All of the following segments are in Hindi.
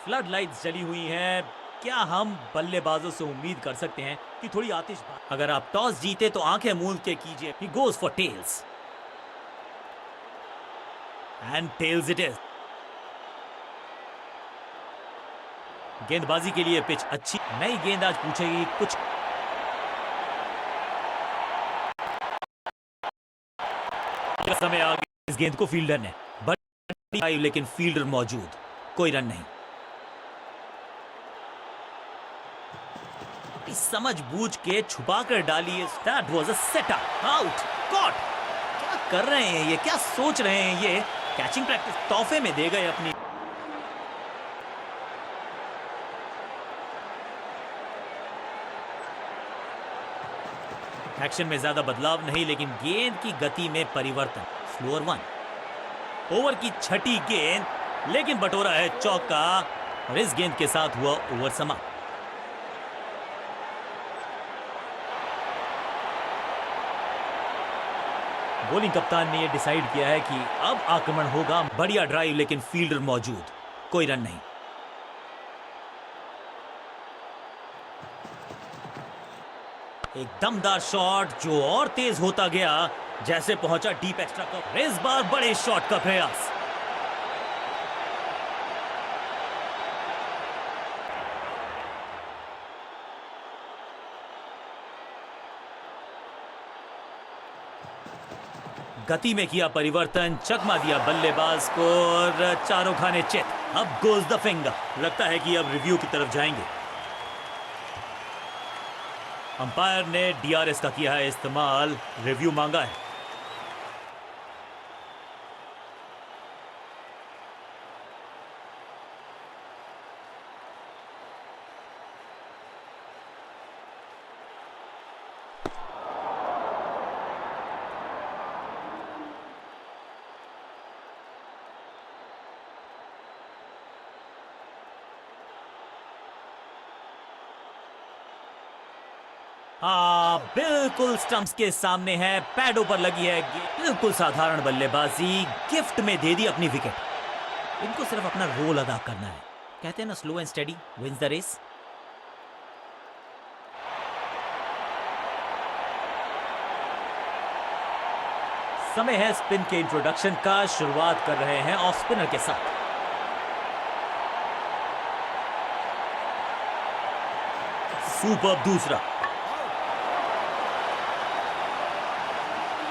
फ्लड लाइट्स जली हुई हैं। क्या हम बल्लेबाजों से उम्मीद कर सकते हैं कि थोड़ी आतिशबाजी? अगर आप टॉस जीते तो आंखें मूंद के कीजिए। He goes for tails. And tails it is. गेंदबाजी के लिए पिच अच्छी। नई गेंद आज पूछेगी कुछ। समय आ गया। इस गेंद को फील्डर ने बड़ी, लेकिन फील्डर मौजूद, कोई रन नहीं। समझ बूझ के छुपा कर डाली। That was a setup. Out. Caught. क्या कर रहे हैं ये, क्या सोच रहे हैं ये? कैचिंग प्रैक्टिस तोहफे में दे गए अपनी। एक्शन में ज्यादा बदलाव नहीं, लेकिन गेंद की गति में परिवर्तन। Slower one. ओवर की छठी गेंद, लेकिन बटोरा है चौका और इस गेंद के साथ हुआ ओवर समाप्त। बॉलिंग कप्तान ने यह डिसाइड किया है कि अब आक्रमण होगा। बढ़िया ड्राइव, लेकिन फील्डर मौजूद, कोई रन नहीं। एक दमदार शॉट जो और तेज होता गया जैसे पहुंचा डीप एक्स्ट्रा कप। इस बार बड़े शॉट का प्रयास। गति में किया परिवर्तन, चकमा दिया बल्लेबाज को और चारों खाने चित। अब गोज द फिंगर। लगता है कि अब रिव्यू की तरफ जाएंगे। अंपायर ने डीआरएस का किया है इस्तेमाल, रिव्यू मांगा है। बिल्कुल स्टंप्स के सामने है, पैडों पर लगी है। बिल्कुल साधारण बल्लेबाजी, गिफ्ट में दे दी अपनी विकेट। इनको सिर्फ अपना रोल अदा करना है। कहते हैं ना, slow and steady wins the race. समय है स्पिन के इंट्रोडक्शन का। शुरुआत कर रहे हैं ऑफ स्पिनर के साथ। सुपर दूसरा।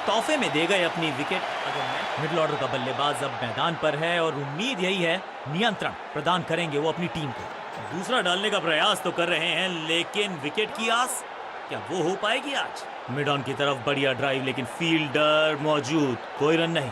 तोहफे में दे गए अपनी विकेट। मिडिल ऑर्डर का बल्लेबाज अब मैदान पर है और उम्मीद यही है नियंत्रण प्रदान करेंगे वो अपनी टीम को। दूसरा डालने का प्रयास तो कर रहे हैं, लेकिन विकेट की आस क्या वो हो पाएगी आज? मिड ऑन की तरफ बढ़िया ड्राइव, लेकिन फील्डर मौजूद, कोई रन नहीं।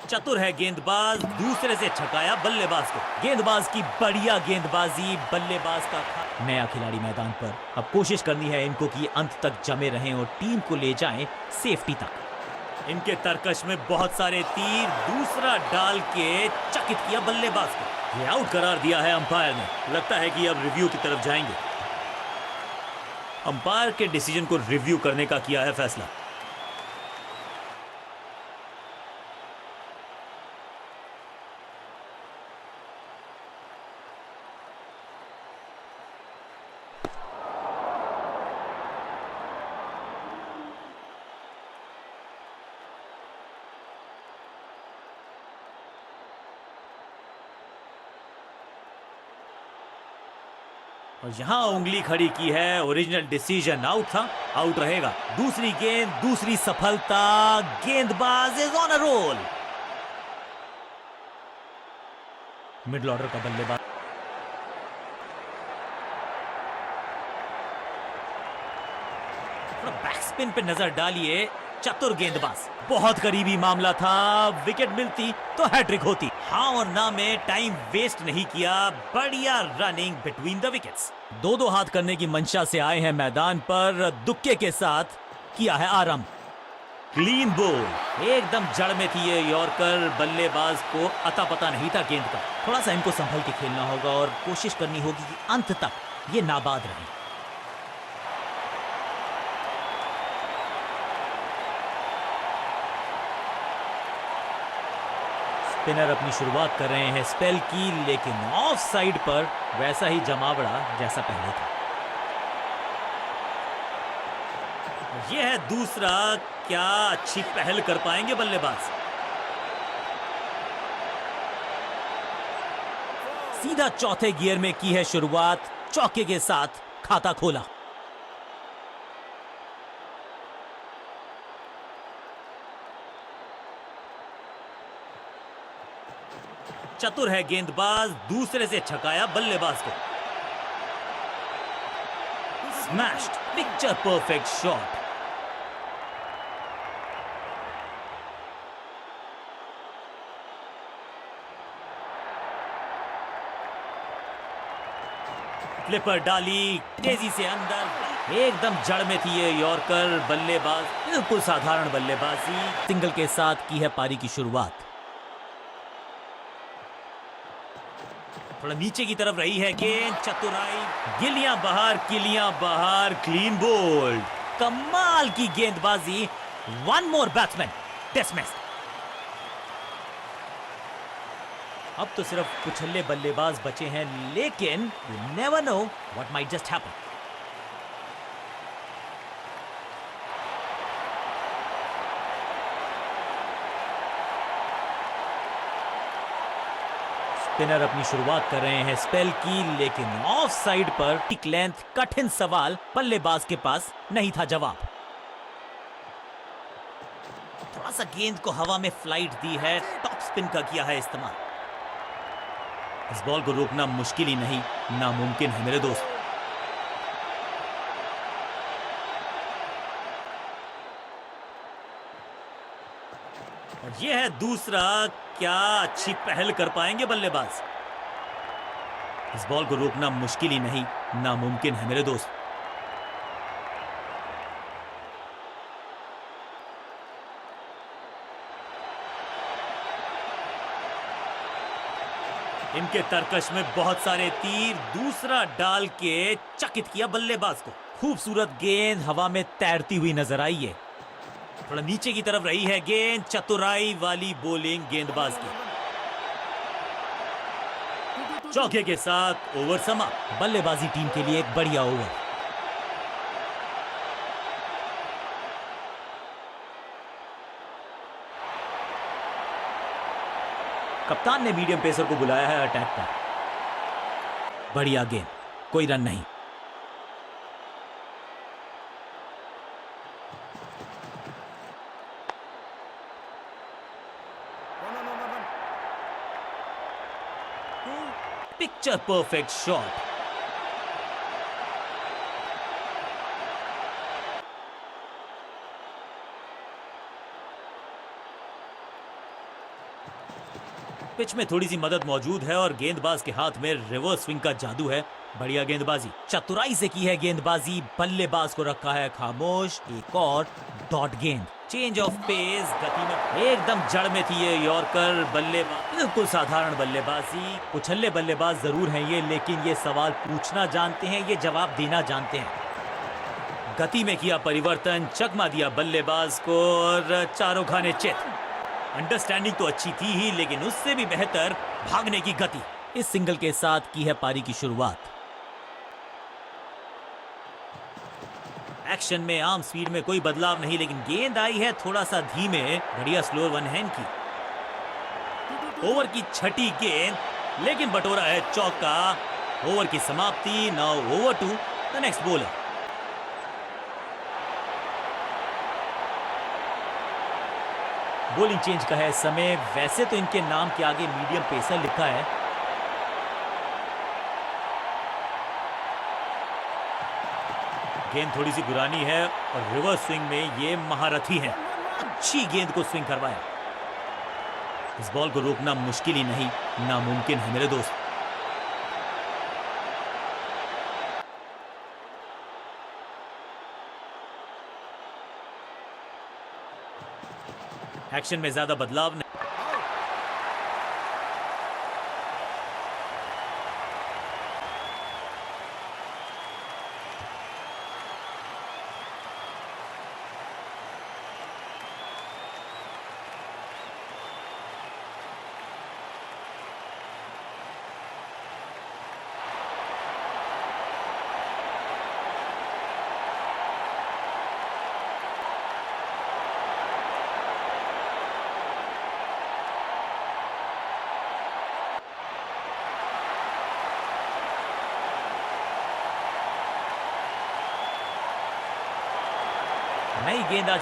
चतुर है गेंदबाज, दूसरे से छकाया बल्लेबाज को। गेंदबाज की बढ़िया गेंदबाजी, बल्लेबाज का नया खिलाड़ी मैदान पर। अब कोशिश करनी है इनको कि अंत तक जमे रहें और टीम को ले जाएं सेफ्टी तक। इनके तरकश में बहुत सारे तीर। दूसरा डाल के चकित किया बल्लेबाज को। ये आउट करार दिया है अंपायर ने। लगता है कि अब रिव्यू की तरफ जाएंगे। अंपायर के डिसीजन को रिव्यू करने का किया है फैसला। और यहां उंगली खड़ी की है। ओरिजिनल डिसीजन आउट था, आउट रहेगा। दूसरी गेंद, दूसरी सफलता। गेंदबाज is on a roll. Middle order का बल्लेबाज बैक स्पिन पे नजर डालिए। चतुर गेंदबाज, बहुत करीबी मामला था। विकेट मिलती तो हैट्रिक होती। हाँ और ना में टाइम वेस्ट नहीं किया। बढ़िया रनिंग बिटवीन द विकेट्स। दो हाथ करने की मंशा से आए हैं मैदान पर। दुक्के के साथ किया है आरंभ। क्लीन बॉल, एकदम जड़ में थी ये यॉर्कर। बल्लेबाज को अता पता नहीं था गेंद का। थोड़ा सा इनको संभल के खेलना होगा और कोशिश करनी होगी कि अंत तक ये नाबाद रहे। स्पिनर अपनी शुरुआत कर रहे हैं स्पेल की, लेकिन ऑफ साइड पर वैसा ही जमावड़ा जैसा पहले था। यह है दूसरा, क्या अच्छी पहल कर पाएंगे बल्लेबाज। सीधा चौथे गियर में की है शुरुआत, चौके के साथ खाता खोला। चतुर है गेंदबाज, दूसरे से छकाया बल्लेबाज को। Smashed, picture perfect shot. Flipper डाली, तेजी से अंदर, एकदम जड़ में थी ये यॉर्कर। बल्लेबाज बिल्कुल साधारण बल्लेबाजी, सिंगल के साथ की है पारी की शुरुआत। थोड़ा नीचे की तरफ रही है गेंद, चतुराई, गिलियां बाहर, किलियां बाहर, क्लीन बोल्ड। कमाल की गेंदबाजी। One more batsman dismissed. अब तो सिर्फ कुछल्ले बल्लेबाज बचे हैं, लेकिन you never know what might just happen. Spinner अपनी शुरुआत कर रहे हैं स्पेल की, लेकिन ऑफ साइड पर टिक लेंथ, कठिन सवाल, बल्लेबाज के पास नहीं था जवाब। थोड़ा सा गेंद को हवा में फ्लाइट दी है, टॉप स्पिन का किया है इस्तेमाल। इस बॉल को रोकना मुश्किल ही नहीं, नामुमकिन है मेरे दोस्त। और यह है दूसरा, क्या अच्छी पहल कर पाएंगे बल्लेबाज। इस बॉल को रोकना मुश्किल ही नहीं, नामुमकिन है मेरे दोस्त। इनके तरकश में बहुत सारे तीर, दूसरा डाल के चकित किया बल्लेबाज को। खूबसूरत गेंद हवा में तैरती हुई नजर आई है। थोड़ा नीचे की तरफ रही है गेंद, चतुराई वाली बॉलिंग गेंदबाज की। चौके के साथ ओवर समाप्त। बल्लेबाजी टीम के लिए एक बढ़िया ओवर। कप्तान ने मीडियम पेसर को बुलाया है अटैक पर। बढ़िया गेंद, कोई रन नहीं। Picture perfect shot. पिच में थोड़ी सी मदद मौजूद है और गेंदबाज के हाथ में रिवर्स स्विंग का जादू है। बढ़िया गेंदबाजी, चतुराई से की है गेंदबाजी, बल्लेबाज को रखा है खामोश। एक और डॉट गेंद, चेंज ऑफ पेस, गति में एकदम जड़ में थी ये यॉर्कर। बल्लेबाज बिल्कुल साधारण बल्लेबाजी। उछल्ले बल्लेबाज जरूर हैं ये, लेकिन ये सवाल पूछना जानते हैं, ये जवाब देना जानते हैं। गति में किया परिवर्तन, चकमा दिया बल्लेबाज को और चारों खाने चित। अंडरस्टैंडिंग तो अच्छी थी ही, लेकिन उससे भी बेहतर भागने की गति। इस सिंगल के साथ की है पारी की शुरुआत। एक्शन में आर्म स्पीड में कोई बदलाव नहीं, लेकिन गेंद आई है थोड़ा सा धीमे। बढ़िया स्लोअर वन हैंड की। ओवर की छठी गेंद, लेकिन बटोरा है चौका। ओवर की समाप्ति। Now over to the next bowler. Bowling change का है समय। वैसे तो इनके नाम के आगे मीडियम पेसर लिखा है। गेंद थोड़ी सी गुरानी है और रिवर्स स्विंग में ये महारथी हैं। अच्छी गेंद को स्विंग करवाया। इस बॉल को रोकना मुश्किल ही नहीं, नामुमकिन है मेरे दोस्त। एक्शन में ज्यादा बदलाव नहीं। नई गेंद आज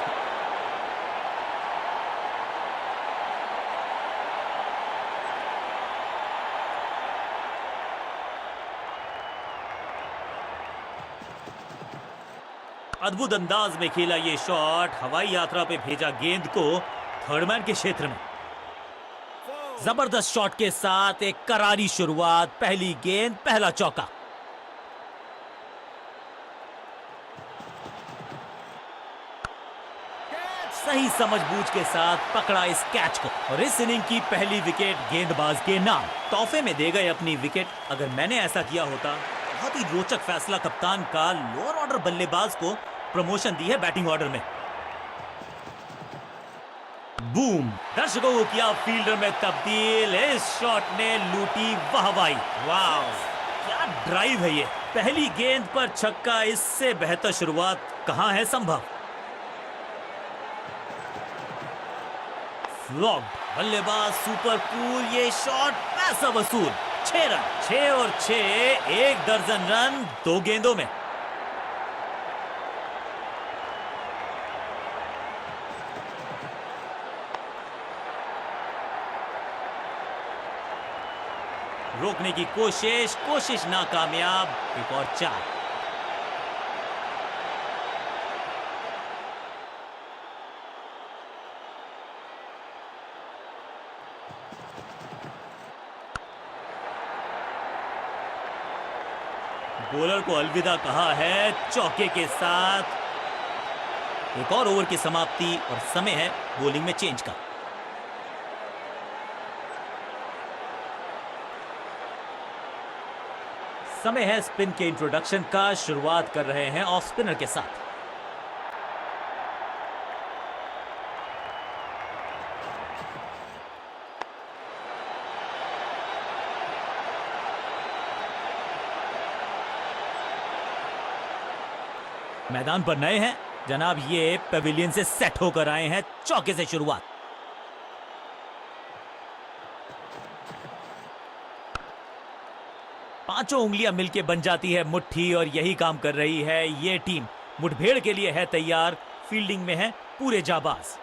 अद्भुत अंदाज में खेला ये शॉट, हवाई यात्रा पे भेजा गेंद को थर्ड मैन के क्षेत्र में। जबरदस्त शॉट के साथ एक करारी शुरुआत, पहली गेंद पहला चौका। सही समझबूझ के साथ पकड़ा इस कैच को और इस इनिंग की पहली विकेट गेंदबाज के नाम। तोहफे में दे गए अपनी विकेट। अगर मैंने ऐसा किया होता, बहुत ही रोचक फैसला कप्तान का, लोअर ऑर्डर बल्लेबाज को प्रमोशन दी है बैटिंग ऑर्डर में। बूम, दर्शकों को किया फील्डर में तब्दील। इस शॉट ने लूटी वाहवाही। वाह, क्या ड्राइव है ये। पहली गेंद पर छक्का, इससे बेहतर शुरुआत कहां है संभव। फ्लॉग, बल्लेबाज सुपर कूल, ये शॉट पैसा वसूल। 6 रन, 6 और 6, 1 दर्जन रन 2 गेंदों में। रोकने की कोशिश नाकामयाब। एक और 4। बॉलर को अलविदा कहा है चौके के साथ। एक और ओवर की समाप्ति और समय है बॉलिंग में चेंज का। समय है स्पिन के इंट्रोडक्शन का। शुरुआत कर रहे हैं ऑफ स्पिनर के साथ। मैदान पर नए हैं जनाब, ये पेविलियन से सेट होकर आए हैं। चौके से शुरुआत। पांचों उंगलियां मिलके बन जाती है मुट्ठी और यही काम कर रही है ये टीम। मुठभेड़ के लिए है तैयार, फील्डिंग में है पूरे जाबाज।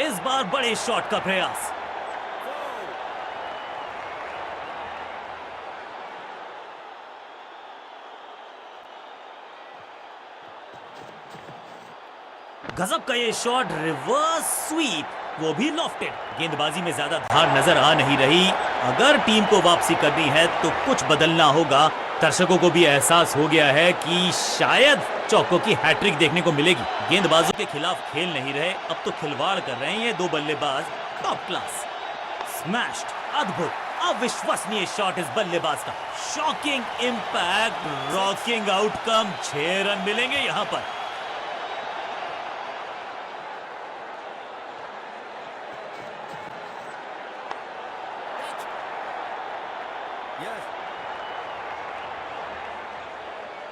इस बार बड़े शॉट का प्रयास। गजब का ये शॉट, रिवर्स स्वीप, वो भी लॉफ्टेड। गेंदबाजी में ज्यादा धार नजर आ नहीं रही। अगर टीम को वापसी करनी है तो कुछ बदलना होगा। दर्शकों को भी एहसास हो गया है कि शायद चौकों की हैट्रिक देखने को मिलेगी। गेंदबाजों के खिलाफ खेल नहीं रहे, अब तो खिलवाड़ कर रहे हैं ये 2 बल्लेबाज। टॉप क्लास स्मैश्ड, अद्भुत, अविश्वसनीय शॉट इस बल्लेबाज का। Shocking impact, rocking outcome. 6 run मिलेंगे यहां पर।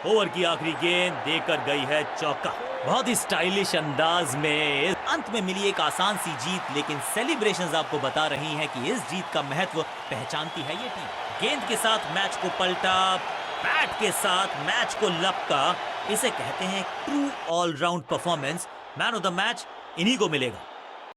ओवर की आखिरी गेंद देकर गई है चौका। बहुत ही स्टाइलिश अंदाज में अंत में मिली एक आसान सी जीत, लेकिन सेलिब्रेशंस आपको बता रही हैं कि इस जीत का महत्व पहचानती है ये टीम। गेंद के साथ मैच को पलटा, बैट के साथ मैच को लपका। इसे कहते हैं true all round performance. Man of the match इन्हीं को मिलेगा।